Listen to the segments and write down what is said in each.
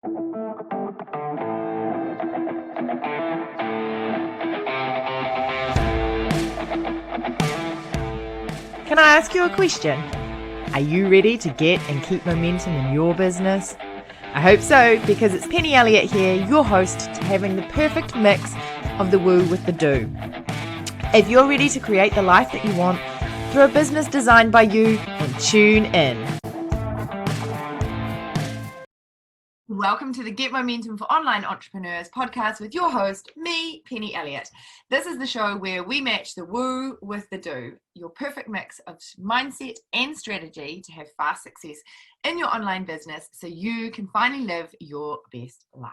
Can I ask you a question? Are you ready to get and keep momentum in your business? I hope so, because it's Penny Elliott here, your host to having the perfect mix of the woo with the do. If you're ready to create the life that you want through a business designed by you, then tune in. Welcome to the Get Momentum for Online Entrepreneurs podcast with your host, me, Penny Elliott. This is the show where we match the woo with the do, your perfect mix of mindset and strategy to have fast success in your online business so you can finally live your best life.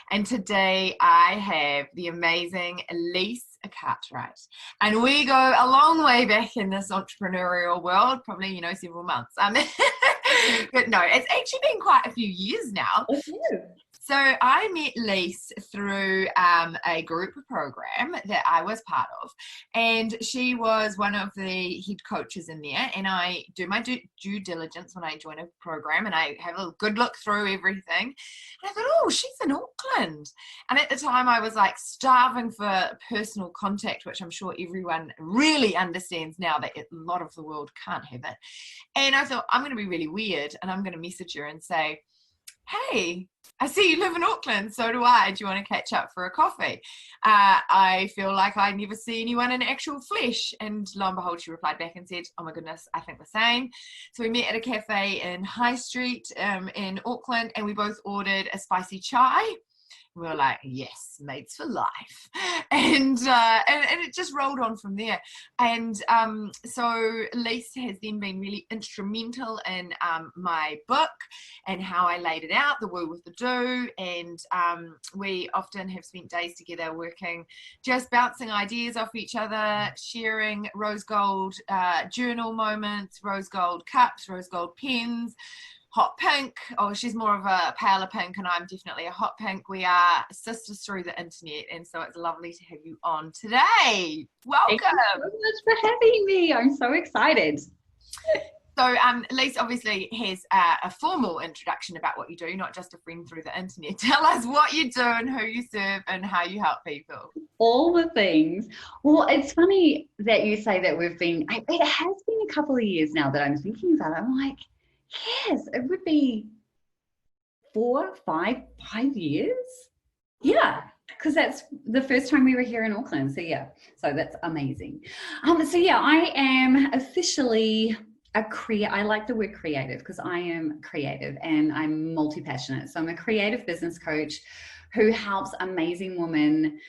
And today I have the amazing Elise Cartwright. And we go a long way back in this entrepreneurial world, probably, several months. But no, it's actually been quite a few years now. So I met Lise through a group program that I was part of, and she was one of the head coaches in there, and I do my due diligence when I join a program, and I have a good look through everything, and I thought, oh, she's in Auckland. And at the time I was like starving for personal contact, which I'm sure everyone really understands now that a lot of the world can't have it. And I thought, I'm going to be really weird, and I'm going to message her and say, hey, I see you live in Auckland, so do I. Do you want to catch up for a coffee? I feel like I never see anyone in actual flesh. And lo and behold, she replied back and said, oh my goodness, I think the same. So we met at a cafe in High Street in Auckland, and we both ordered a spicy chai. We were like, yes, mates for life. And it just rolled on from there. And so Lise has then been really instrumental in my book and how I laid it out, the woo with the do. And we often have spent days together working, just bouncing ideas off each other, sharing rose gold journal moments, rose gold cups, rose gold pens, hot pink. Oh, she's more of a paler pink and I'm definitely a hot pink. We are sisters through the internet, and so it's lovely to have you on today. Welcome. Thank you so much for having me. I'm so excited. So Lise obviously has a formal introduction about what you do, not just a friend through the internet. Tell us what you do and who you serve and how you help people. All the things. Well, it's funny that you say that it has been a couple of years now that I'm thinking about it. I'm like, yes, it would be 5 years. Yeah, because that's the first time we were here in Auckland. So yeah, so that's amazing. So yeah, I am officially I like the word creative because I am creative and I'm multi-passionate. So I'm a creative business coach who helps amazing women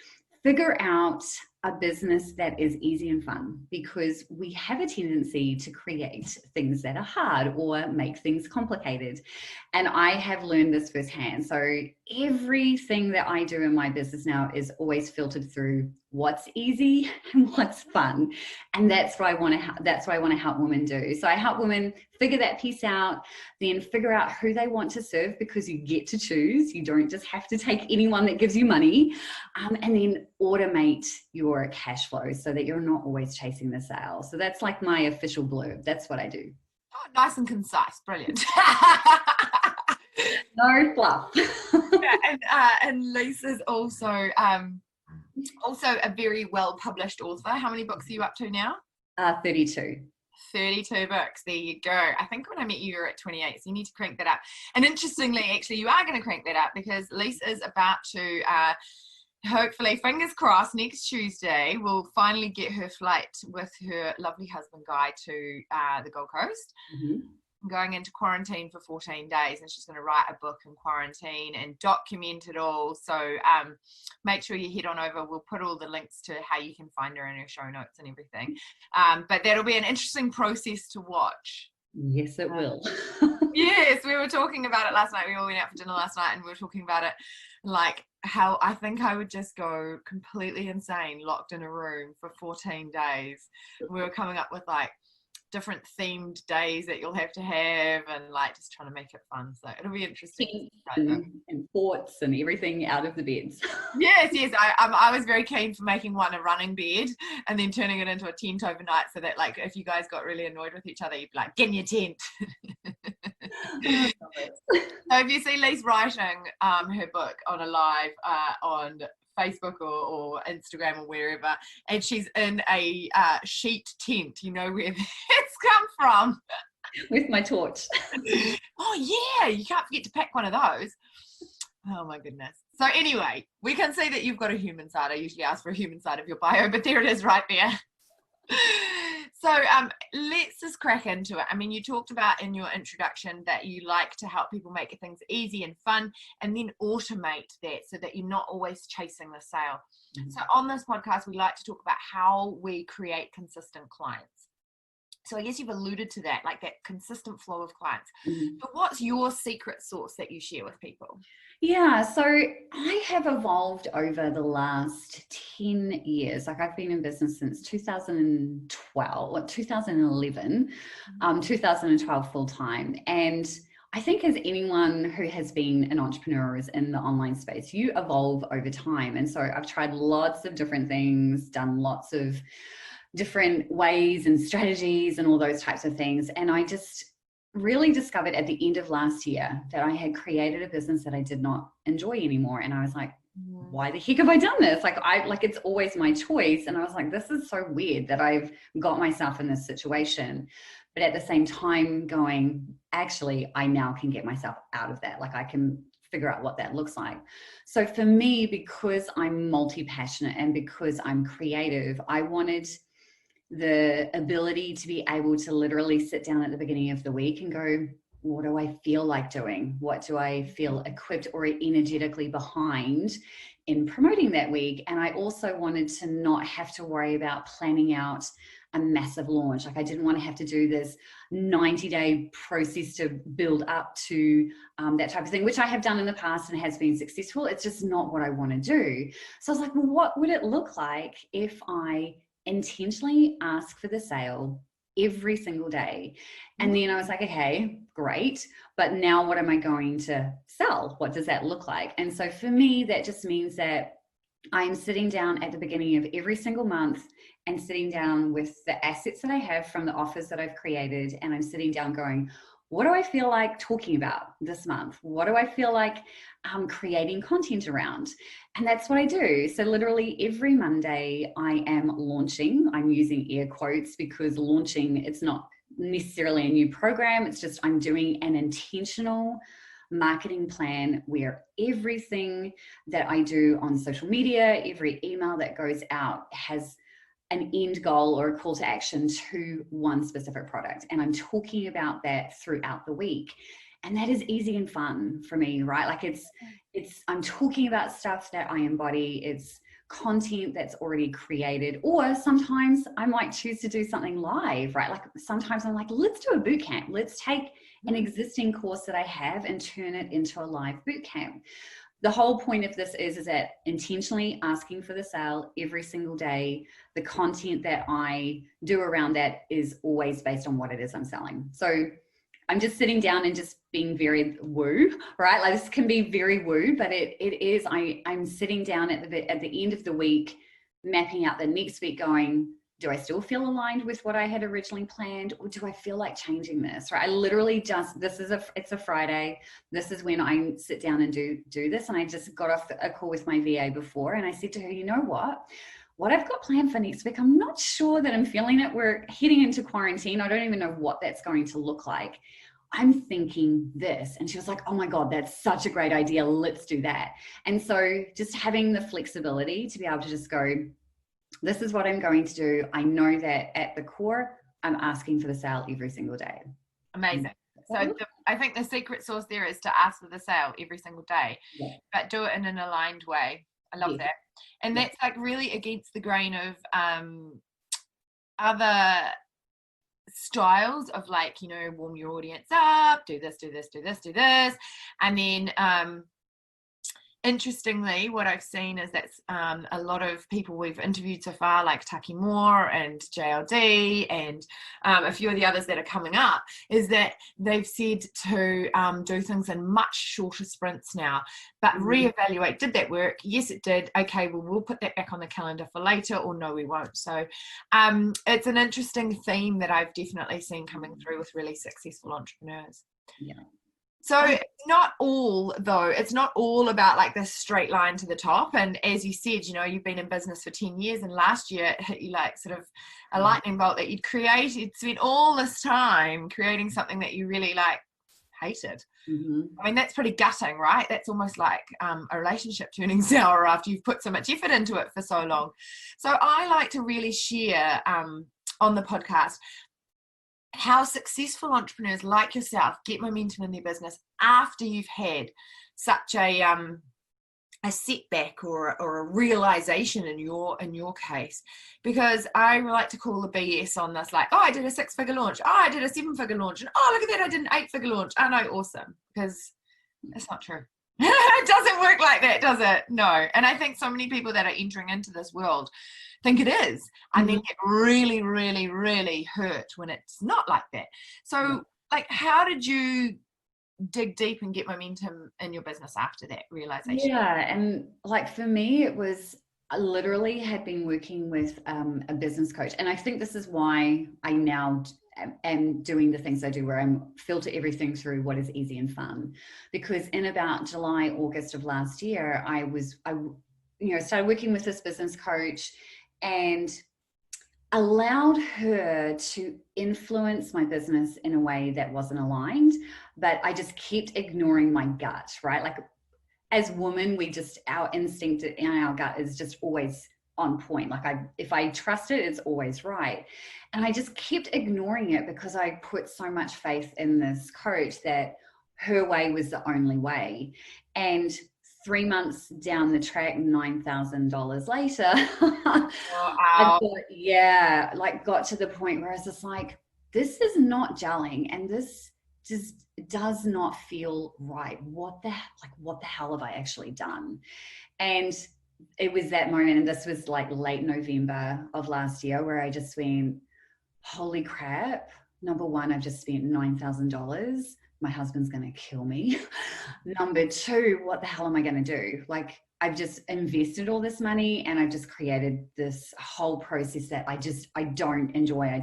figure out a business that is easy and fun, because we have a tendency to create things that are hard or make things complicated. And I have learned this firsthand. So everything that I do in my business now is always filtered through what's easy and what's fun. And that's what I want to help women do. So I help women figure that piece out, then figure out who they want to serve, because you get to choose. You don't just have to take anyone that gives you money, and then automate your cash flow so that you're not always chasing the sale. So that's like my official blurb. That's what I do. Oh, nice and concise. Brilliant. No fluff. Yeah, and Lise is also a very well-published author. How many books are you up to now? 32. 32 books. There you go. I think when I met you were at 28, so you need to crank that up. And interestingly, actually, you are going to crank that up because Lise is about to hopefully, fingers crossed, next Tuesday we'll finally get her flight with her lovely husband Guy to the Gold Coast. Mm-hmm. Going into quarantine for 14 days, and she's going to write a book in quarantine and document it all. So make sure you head on over. We'll put all the links to how you can find her in her show notes and everything. But that'll be an interesting process to watch. Yes, it will. Yes, we were talking about it last night. We all went out for dinner last night and we were talking about it, like how I think I would just go completely insane locked in a room for 14 days. We were coming up with like different themed days that you'll have to have, and like just trying to make it fun. So it'll be interesting. And thoughts and everything out of the beds. Yes. I was very keen for making one a running bed and then turning it into a tent overnight, so that like if you guys got really annoyed with each other, you'd be like, get in your tent. I love it. So if you see Lise writing her book on a live on Facebook or Instagram or wherever, and she's in a sheet tent, you know where it's come from. With my torch. Oh yeah, you can't forget to pack one of those. Oh my goodness. So anyway, we can see that you've got a human side. I usually ask for a human side of your bio, but there it is right there. So let's just crack into it. I mean, you talked about in your introduction that you like to help people make things easy and fun and then automate that so that you're not always chasing the sale. Mm-hmm. So on this podcast, we like to talk about how we create consistent clients. So I guess you've alluded to that, like that consistent flow of clients. Mm-hmm. But what's your secret sauce that you share with people? Yeah, so I have evolved over the last 10 years. Like I've been in business since 2011, 2012 full time. And I think as anyone who has been an entrepreneur is in the online space, you evolve over time. And so I've tried lots of different things, done lots of different ways and strategies and all those types of things. And I just really discovered at the end of last year that I had created a business that I did not enjoy anymore. And I was like, why the heck have I done this? Like it's always my choice. And I was like, this is so weird that I've got myself in this situation. But at the same time going, actually, I now can get myself out of that. Like I can figure out what that looks like. So for me, because I'm multi-passionate and because I'm creative, I wanted the ability to be able to literally sit down at the beginning of the week and go, what do I feel like doing? What do I feel equipped or energetically behind in promoting that week? And I also wanted to not have to worry about planning out a massive launch. Like I didn't want to have to do this 90-day process to build up to that type of thing, which I have done in the past and has been successful. It's just not what I want to do. So I was like, well, what would it look like if I intentionally ask for the sale every single day? And then I was like, okay, great. But now what am I going to sell? What does that look like? And so for me, that just means that I'm sitting down at the beginning of every single month and sitting down with the assets that I have from the offers that I've created. And I'm sitting down going, what do I feel like talking about this month? What do I feel like creating content around? And that's what I do. So literally every Monday I am launching. I'm using air quotes because launching, it's not necessarily a new program. It's just I'm doing an intentional marketing plan where everything that I do on social media, every email that goes out has an end goal or a call to action to one specific product. And I'm talking about that throughout the week. And that is easy and fun for me, right? Like I'm talking about stuff that I embody. It's content that's already created, or sometimes I might choose to do something live, right? Like sometimes I'm like, let's do a boot camp. Let's take an existing course that I have and turn it into a live boot camp. The whole point of this is that intentionally asking for the sale every single day, the content that I do around that is always based on what it is I'm selling. So I'm just sitting down and just being very woo, right? Like this can be very woo, but it is, I'm sitting down at the end of the week, mapping out the next week going, do I still feel aligned with what I had originally planned, or do I feel like changing this, right? I literally just, it's a Friday. This is when I sit down and do this. And I just got off a call with my VA before, and I said to her, you know what I've got planned for next week, I'm not sure that I'm feeling it. We're heading into quarantine. I don't even know what that's going to look like. I'm thinking this. And she was like, oh my God, that's such a great idea. Let's do that. And so just having the flexibility to be able to just go, this is what I'm going to do. I know that at the core, I'm asking for the sale every single day. Amazing. So I think the secret sauce there is to ask for the sale every single day, but do it in an aligned way. I love that. And that's like really against the grain of other styles of like, you know, warm your audience up, do this. And then interestingly, what I've seen is that a lot of people we've interviewed so far, like Taki Moore and JLD and a few of the others that are coming up, is that they've said to do things in much shorter sprints now, but reevaluate, did that work? Yes, it did. Okay, well, we'll put that back on the calendar for later, or no, we won't. So it's an interesting theme that I've definitely seen coming through with really successful entrepreneurs. Yeah. So it's not all, though, it's not all about like this straight line to the top. And as you said, you know, you've been in business for 10 years, and last year it hit you like sort of a lightning bolt that you'd spent all this time creating something that you really like hated. Mm-hmm. I mean, that's pretty gutting, right? That's almost like a relationship turning sour after you've put so much effort into it for so long. So I like to really share on the podcast how successful entrepreneurs like yourself get momentum in their business after you've had such a setback or a realization in your case. Because I like to call the BS on this, like, oh, I did a 6-figure launch, oh, I did a 7-figure launch, and oh, look at that, I did an 8-figure launch. Oh no, awesome. Because that's not true. It doesn't work like that, does it? No. And I think so many people that are entering into this world think it is, and then get really, really, really hurt when it's not like that. So like, how did you dig deep and get momentum in your business after that realization? Yeah, and like for me, it was, I literally had been working with a business coach, and I think this is why I now am doing the things I do, where I'm filter everything through what is easy and fun. Because in about July, August of last year, I started working with this business coach and allowed her to influence my business in a way that wasn't aligned, but I just kept ignoring my gut, right? Like, as women, our instinct in our gut is just always on point. Like, if I trust it, it's always right. And I just kept ignoring it because I put so much faith in this coach that her way was the only way. And 3 months down the track, $9,000 later, I got to the point where I was just like, this is not gelling, and this just does not feel right. What the hell have I actually done? And it was that moment, and this was like late November of last year, where I just went, holy crap. Number one, I've just spent $9,000. My husband's going to kill me. Number two, what the hell am I going to do? Like, I've just invested all this money, and I've just created this whole process that I don't enjoy. I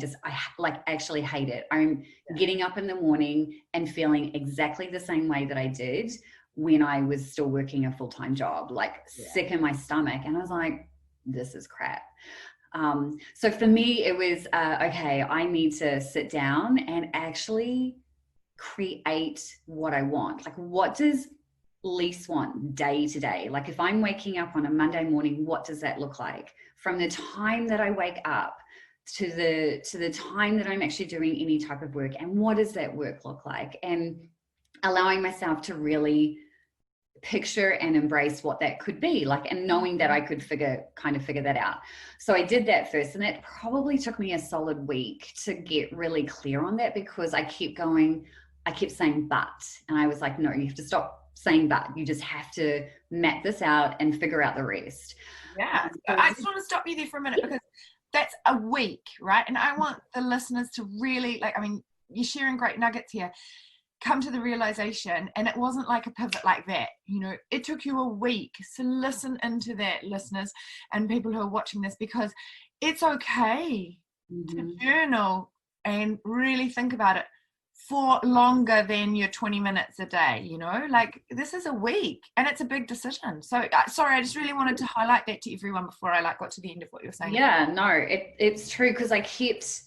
actually hate it. I'm getting up in the morning and feeling exactly the same way that I did when I was still working a full-time job, like sick in my stomach. And I was like, this is crap. So for me, it was, okay, I need to sit down and actually create what I want. Like, what does Lise want day to day? Like, if I'm waking up on a Monday morning, what does that look like? From the time that I wake up to the time that I'm actually doing any type of work, and what does that work look like? And allowing myself to really picture and embrace what that could be like, and knowing that I could figure that out. So I did that first, and it probably took me a solid week to get really clear on that, because I kept saying but, and I was like, no, you have to stop saying but. You just have to map this out and figure out the rest. Yeah. I just want to stop you there for a minute, because that's a week, right? And I want the listeners to really, like, I mean, you're sharing great nuggets here. Come to the realization, and it wasn't like a pivot like that, you know, it took you a week. So listen into that, listeners and people who are watching this, because it's okay to journal and really think about it for longer than your 20 minutes a day, you know, like, this is a week, and it's a big decision. So sorry, I just really wanted to highlight that to everyone before I got to the end of what you're saying. Yeah, no, it's true, because I kept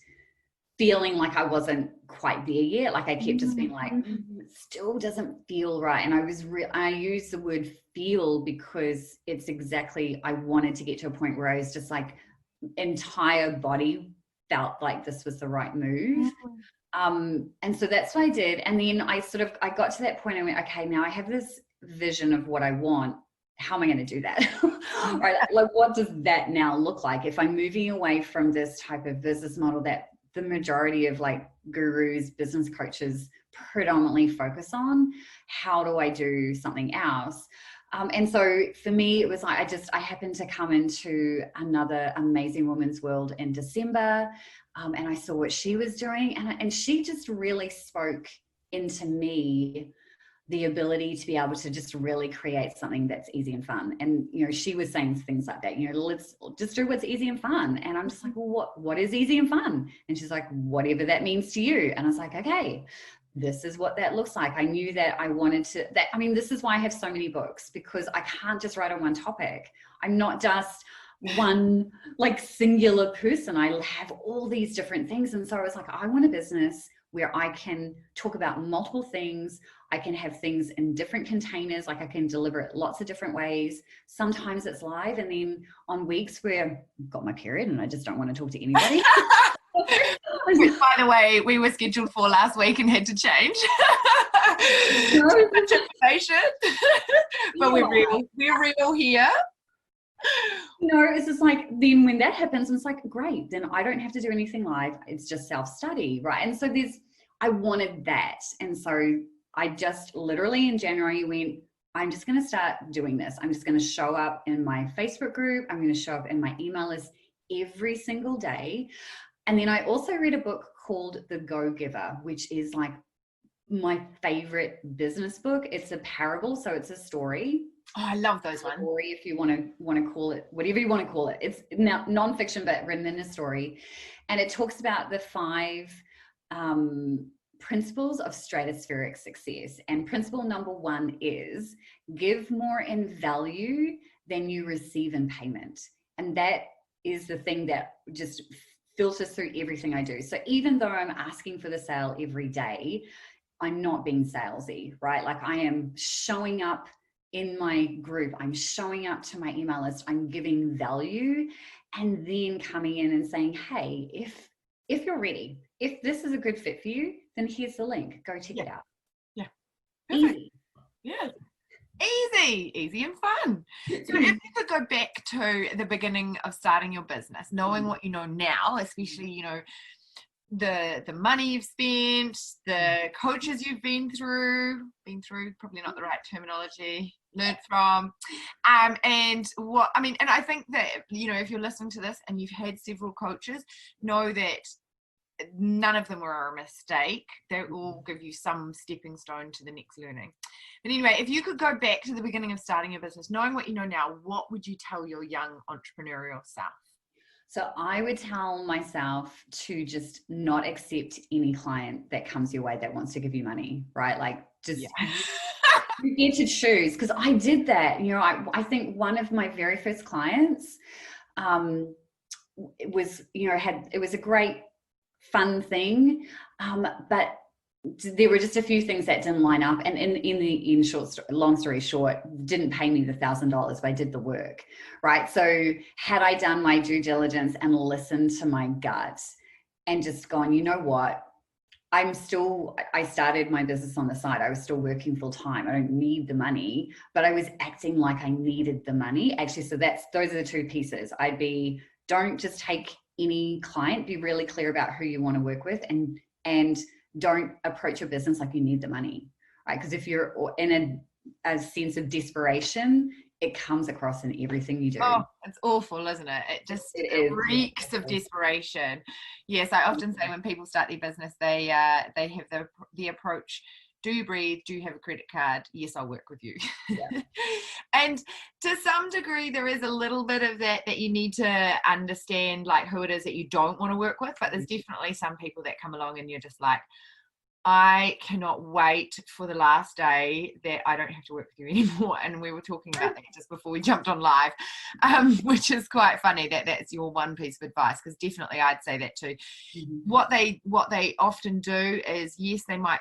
feeling like I wasn't quite there yet. Like, I kept just being like, it still doesn't feel right. And I use the word feel because it's exactly, I wanted to get to a point where I was just like, entire body felt like this was the right move. And so that's what I did. And then I got to that point and went, okay, now I have this vision of what I want. How am I going to do that? Right? Like, what does that now look like? If I'm moving away from this type of business model that the majority of like gurus, business coaches predominantly focus on, how do I do something else? And so for me, it was like, I happened to come into another amazing woman's world in December. And I saw what she was doing, and she just really spoke into me the ability to be able to just really create something that's easy and fun. And, you know, she was saying things like that, you know, let's just do what's easy and fun. And I'm just like, well, what is easy and fun? And she's like, whatever that means to you. And I was like, okay. this is what that looks like. I knew that I wanted to, this is why I have so many books, because I can't just write on one topic. I'm not just one like singular person. I have all these different things. And so I was like, I want a business where I can talk about multiple things. I can have things in different containers. Like I can deliver it lots of different ways. Sometimes it's live. And then on weeks where I've got my period and I just don't want to talk to anybody. Which, by the way, we were scheduled for last week and had to change. Too much information. But we're real here. It's just like, then when that happens, it's like, great, then I don't have to do anything live. It's just self-study, right? And so I wanted that. And so I just literally in January went, I'm just going to start doing this. I'm just going to show up in my Facebook group. I'm going to show up in my email list every single day. And then I also read a book called The Go-Giver, which is like my favorite business book. It's a parable, so it's a story. Oh, I love those ones. Story, if you want to call it, whatever you want to call it. It's now nonfiction, but written in a story. And it talks about the 5 principles of stratospheric success. And principle number 1 is give more in value than you receive in payment. And that is the thing that just filters through everything I do. So even though I'm asking for the sale every day, I'm not being salesy, right? Like I am showing up in my group, I'm showing up to my email list, I'm giving value, and then coming in and saying, hey, if you're ready, if this is a good fit for you, then here's the link, go check it out. Yeah. Easy. Yeah. Easy and fun. So if you could go back to the beginning of starting your business, knowing what you know now, especially, the money you've spent, the coaches you've been through, probably not the right terminology, learned from, and I think that, if you're listening to this and you've had several coaches, know that none of them were a mistake. They all give you some stepping stone to the next learning. But anyway, if you could go back to the beginning of starting your business, knowing what you know now, what would you tell your young entrepreneurial self? So I would tell myself to just not accept any client that comes your way that wants to give you money, right? Like just you get to choose, because I did that. I think one of my very first clients it was a great fun thing, but there were just a few things that didn't line up, and long story short, didn't pay me the $1,000, but I did the work, right? So had I done my due diligence and listened to my gut and just gone, you know what, I started my business on the side. I was still working full time. I don't need the money, but I was acting like I needed the money. Actually, so those are the 2 pieces. Don't just take any client, be really clear about who you want to work with, and don't approach your business like you need the money, right? Because if you're in a sense of desperation, it comes across in everything you do. Oh, it's awful, isn't it? It reeks of desperation. Yes, I often say when people start their business, they have the approach, do you breathe? Do you have a credit card? Yes, I'll work with you. Yeah. And to some degree, there is a little bit of that you need to understand, like who it is that you don't want to work with. But there's definitely some people that come along and you're just like, I cannot wait for the last day that I don't have to work with you anymore. And we were talking about that just before we jumped on live, which is quite funny that's your one piece of advice, because definitely I'd say that too. Mm-hmm. What they often do is, yes, they might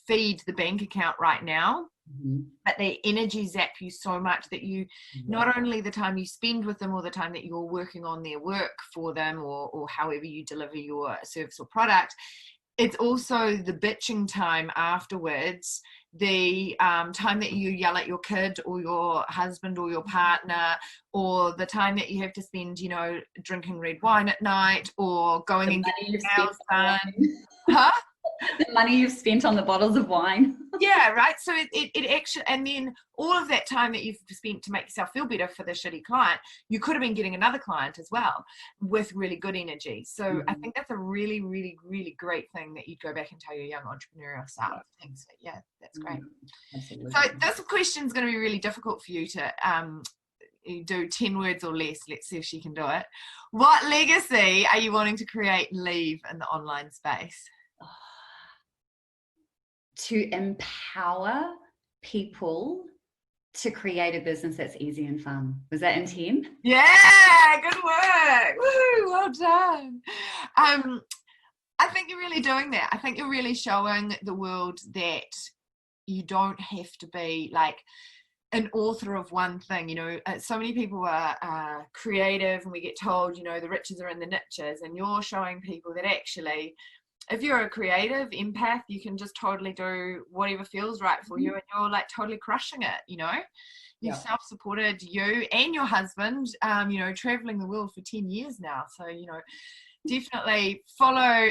feed the bank account right now, mm-hmm. but their energy zap you so much that you, not only the time you spend with them or the time that you're working on their work for them or however you deliver your service or product, it's also the bitching time afterwards, the time that you yell at your kid or your husband or your partner, or the time that you have to spend, drinking red wine at night or going and getting your nails done. Huh? The money you've spent on the bottles of wine. Yeah, right. So it actually, and then all of that time that you've spent to make yourself feel better for the shitty client, you could have been getting another client as well with really good energy. So mm-hmm. I think that's a really, really, really great thing that you'd go back and tell your young entrepreneurial self. Thanks. Yeah, that's great. Absolutely. So this question is going to be really difficult for you to do 10 words or less. Let's see if she can do it. What legacy are you wanting to create and leave in the online space? to empower people to create a business that's easy and fun. Was that intent? Yeah, good work. Woo, well done. I think you're really doing that. I think you're really showing the world that you don't have to be like an author of one thing. So many people are creative, and we get told, the riches are in the niches, and you're showing people that actually, if you're a creative empath, you can just totally do whatever feels right for you, and you're like totally crushing it. You've self-supported, you and your husband, traveling the world for 10 years now. So, definitely follow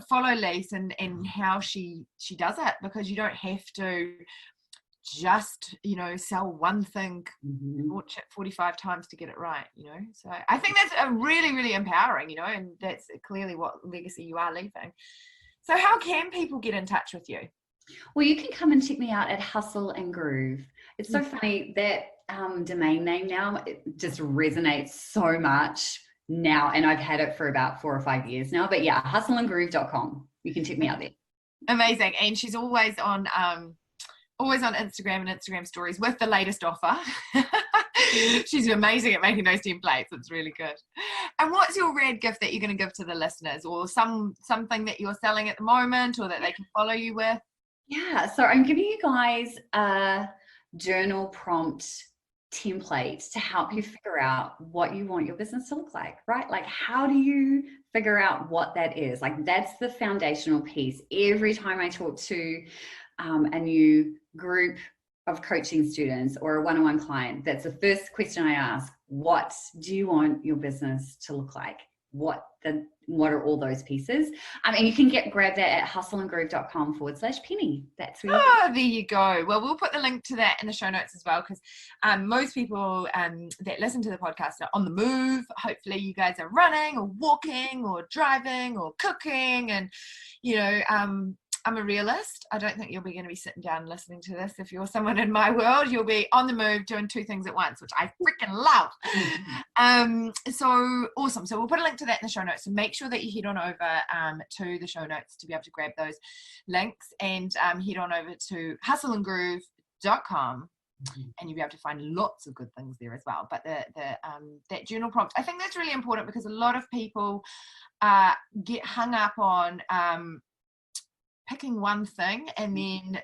Lise and how she does it, because you don't have to just sell one thing 45 times to get it right. So I think that's a really, really empowering, and that's clearly what legacy you are leaving. So how can people get in touch with you? Well, you can come and check me out at Hustle and Groove. It's so funny that domain name now, it just resonates so much now, and I've had it for about 4 or 5 years now. But yeah, hustleandgroove.com. You can check me out there. Amazing. And she's always on Instagram and Instagram stories with the latest offer. She's amazing at making those templates. It's really good. And what's your rad gift that you're going to give to the listeners, or something that you're selling at the moment, or that they can follow you with? Yeah, so I'm giving you guys a journal prompt template to help you figure out what you want your business to look like, right? Like, how do you figure out what that is? Like, that's the foundational piece. Every time I talk to a new group of coaching students or a one-on-one client, that's the first question I ask. What do you want your business to look like? What are all those pieces? And you can grab that at hustleandgroove.com/penny. That's where there you go. Well, we'll put the link to that in the show notes as well, because most people that listen to the podcast are on the move. Hopefully you guys are running or walking or driving or cooking, and I'm a realist. I don't think you'll be going to be sitting down listening to this. If you're someone in my world, you'll be on the move doing 2 things at once, which I freaking love. So awesome. So we'll put a link to that in the show notes. So make sure that you head on over to the show notes to be able to grab those links, and head on over to hustleandgroove.com. And you'll be able to find lots of good things there as well. But that journal prompt, I think that's really important, because a lot of people get hung up on picking one thing and then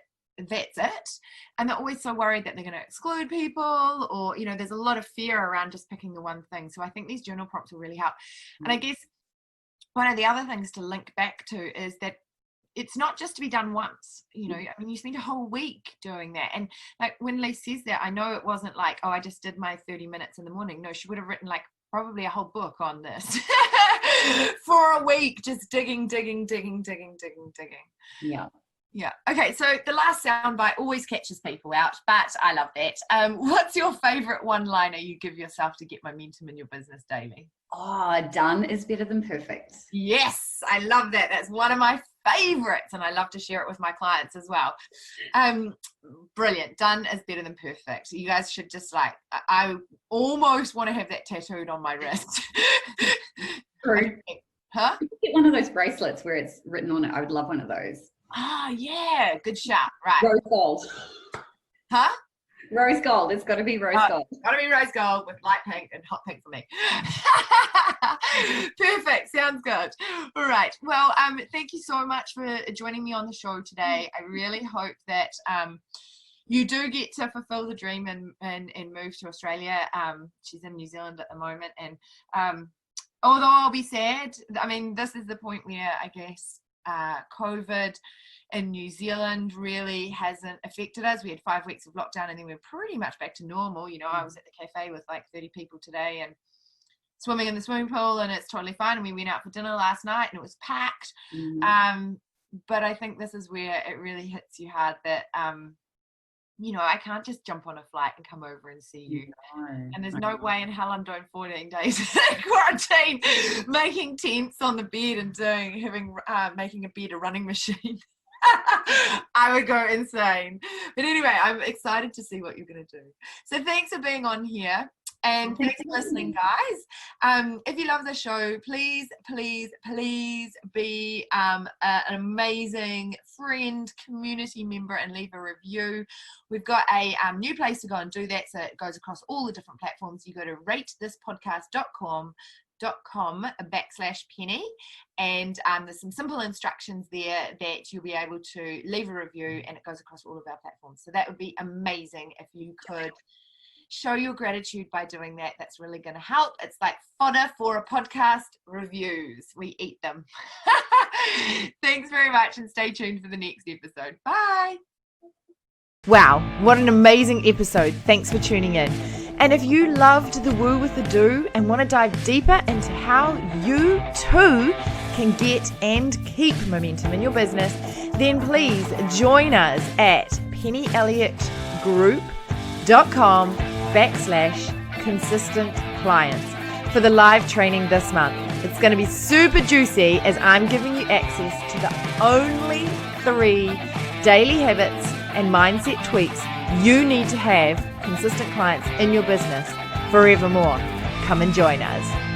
that's it, and they're always so worried that they're going to exclude people, or there's a lot of fear around just picking the one thing. So I think these journal prompts will really help. And I guess one of the other things to link back to is that it's not just to be done once. I mean, you spend a whole week doing that. And like when Lise says that, I know it wasn't like, oh, I just did my 30 minutes in the morning. No, she would have written like probably a whole book on this for a week, just digging. Yeah. Okay, so the last soundbite always catches people out, but I love that. What's your favorite one-liner you give yourself to get momentum in your business daily? Oh, done is better than perfect. Yes, I love that. That's one of my favorites, and I love to share it with my clients as well. Brilliant. Done is better than perfect. You guys should just I almost want to have that tattooed on my wrist. True. Huh? Get one of those bracelets where it's written on it. I would love one of those. Oh, yeah. Good shout. Right. Rose gold. Huh? Rose gold. It's got to be rose gold. Got to be rose gold with light pink and hot pink for me. Perfect. Sounds good. All right. Well, thank you so much for joining me on the show today. I really hope that you do get to fulfill the dream and move to Australia. She's in New Zealand at the moment, and although I'll be sad, I mean, this is the point where I guess COVID in New Zealand really hasn't affected us. We had 5 weeks of lockdown, and then we're pretty much back to normal. I was at the cafe with like 30 people today and swimming in the swimming pool, and it's totally fine. And we went out for dinner last night and it was packed. But I think this is where it really hits you hard that I can't just jump on a flight and come over and see you. No, and there's no way in hell I'm doing 14 days quarantine, making tents on the bed and making a bed a running machine. I would go insane. But anyway, I'm excited to see what you're going to do. So thanks for being on here. And thanks for listening, guys. If you love the show, please be an amazing friend, community member, and leave a review. We've got a new place to go and do that, so it goes across all the different platforms. You go to ratethispodcast.com/Penny, and there's some simple instructions there that you'll be able to leave a review, and it goes across all of our platforms. So that would be amazing if you could show your gratitude by doing that. That's really going to help. It's like fodder for a podcast. Reviews, we eat them. Thanks very much, and stay tuned for the next episode. Bye. Wow, what an amazing episode. Thanks for tuning in. And if you loved the Woo with the Do and want to dive deeper into how you too can get and keep momentum in your business, then please join us at pennyelliottgroup.com/consistent clients for the live training this month. It's going to be super juicy as I'm giving you access to the only 3 daily habits and mindset tweaks you need to have consistent clients in your business forevermore. Come and join us.